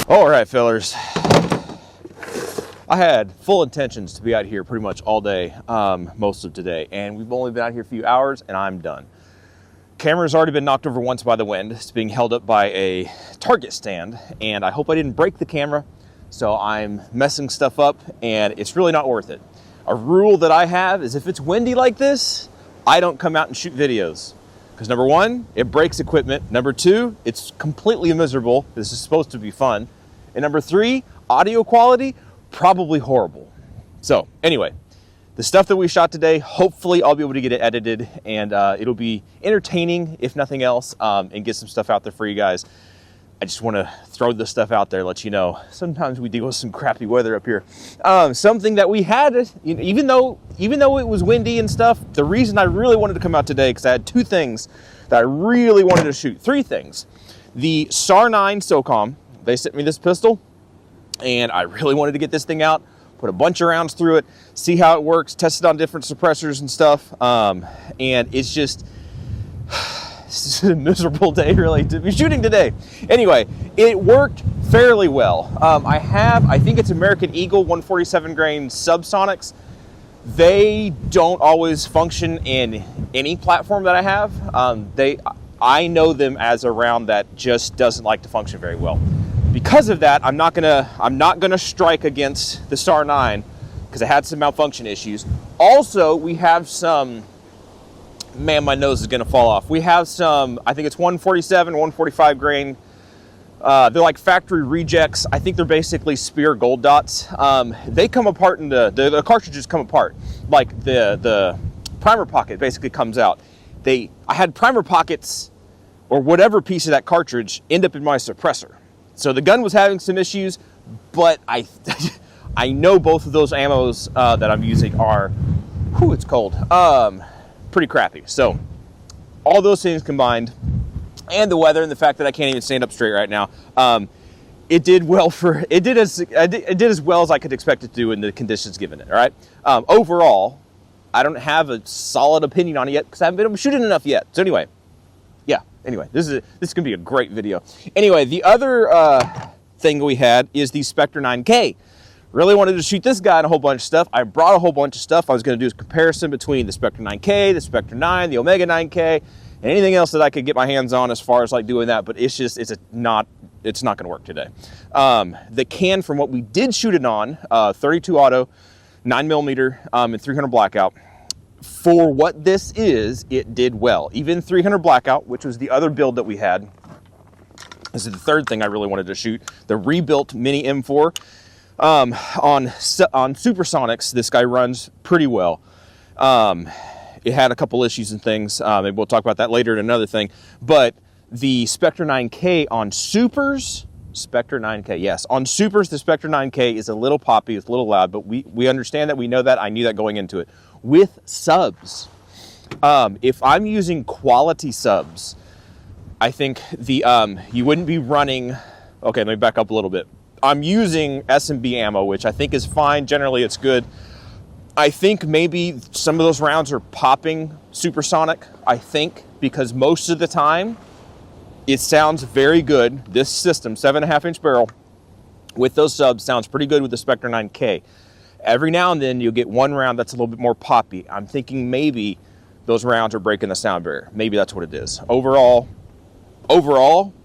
All right, fellers. I had full intentions to be out here pretty much all day, most of today, and we've only been out here a few hours, and I'm done. Camera's already been knocked over once by the wind. It's being held up by a Target stand, and I hope I didn't break the camera, so I'm messing stuff up, and it's really not worth it. A rule that I have is if it's windy like this, I don't come out and shoot videos. Because number one, it breaks equipment. Number two, it's completely miserable. This is supposed to be fun. And number three, audio quality, probably horrible. So anyway, the stuff that we shot today, hopefully I'll be able to get it edited and it'll be entertaining, if nothing else, and get some stuff out there for you guys. I just want to throw this stuff out there, let you know. Sometimes we deal with some crappy weather up here. Something that we had, even though it was windy and stuff, the reason I really wanted to come out today, because I had two things that I really wanted to shoot. Three things. The SAR 9 SOCOM, they sent me this pistol, and I really wanted to get this thing out, put a bunch of rounds through it, see how it works, test it on different suppressors and stuff, and it's just... It's a miserable day, really, to be shooting today. Anyway, it worked fairly well. I think it's American Eagle 147 grain subsonics. They don't always function in any platform that I have. I know them as a round that just doesn't like to function very well. Because of that, I'm not gonna strike against the SAR 9 because it had some malfunction issues. Also, we have some. Man, my nose is going to fall off. We have some, I think it's 147, 145 grain. They're like factory rejects. I think they're basically Spear gold dots. They come apart in the cartridges come apart. Like the primer pocket basically comes out. I had primer pockets or whatever piece of that cartridge end up in my suppressor. So the gun was having some issues, but I know both of those ammos that I'm using are, it's cold. Pretty crappy. So all those things combined, and the weather and the fact that I can't even stand up straight right now, it did as well as I could expect it to do in the conditions given it. All right. Overall, I don't have a solid opinion on it yet because I haven't been able to shoot it enough yet. So anyway, this is gonna be a great video. Anyway, the other thing we had is the Spectre 9K. Really wanted to shoot this guy and a whole bunch of stuff. I brought a whole bunch of stuff. I was going to do a comparison between the Spectre 9K, the Spectre 9, the Omega 9K, and anything else that I could get my hands on as far as like doing that. But it's not going to work today. The can from what we did shoot it on, 32 auto, 9mm, and 300 blackout. For what this is, it did well. Even 300 blackout, which was the other build that we had. This is the third thing I really wanted to shoot. The rebuilt Mini M4. On Supersonics, this guy runs pretty well. It had a couple issues and things. Maybe we'll talk about that later in another thing. But the Spectre 9K on Supers, Spectre 9K, yes. On Supers, the Spectre 9K is a little poppy, it's a little loud, but we understand that, we know that. I knew that going into it. With subs, if I'm using quality subs, I think you wouldn't be running, okay, let me back up a little bit. I'm using S&B ammo, which I think is fine. Generally, it's good. I think maybe some of those rounds are popping supersonic, I think, because most of the time, it sounds very good. This system, 7.5-inch barrel, with those subs, sounds pretty good with the Spectre 9K. Every now and then, you'll get one round that's a little bit more poppy. I'm thinking maybe those rounds are breaking the sound barrier. Maybe that's what it is. Overall,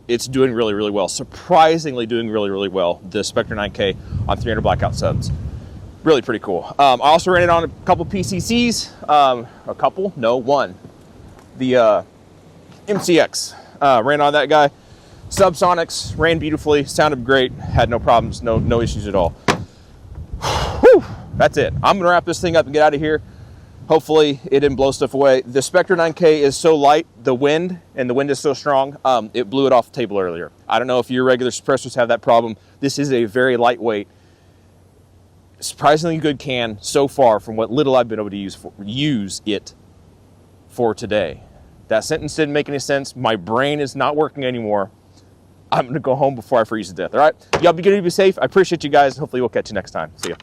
it's doing really, really well. Surprisingly doing really, really well. The Spectre 9K on 300 blackout subs. Really pretty cool. I also ran it on a couple PCCs. One. The MCX. Ran on that guy. Subsonics, ran beautifully, sounded great, had no problems, no issues at all. Whew, that's it. I'm gonna wrap this thing up and get out of here. Hopefully it didn't blow stuff away. The Spectre 9K is so light, the wind is so strong, it blew it off the table earlier. I don't know if your regular suppressors have that problem. This is a very lightweight, surprisingly good can so far from what little I've been able to use it for today. That sentence didn't make any sense. My brain is not working anymore. I'm gonna go home before I freeze to death, all right? Y'all be good, be safe. I appreciate you guys. Hopefully we'll catch you next time. See ya.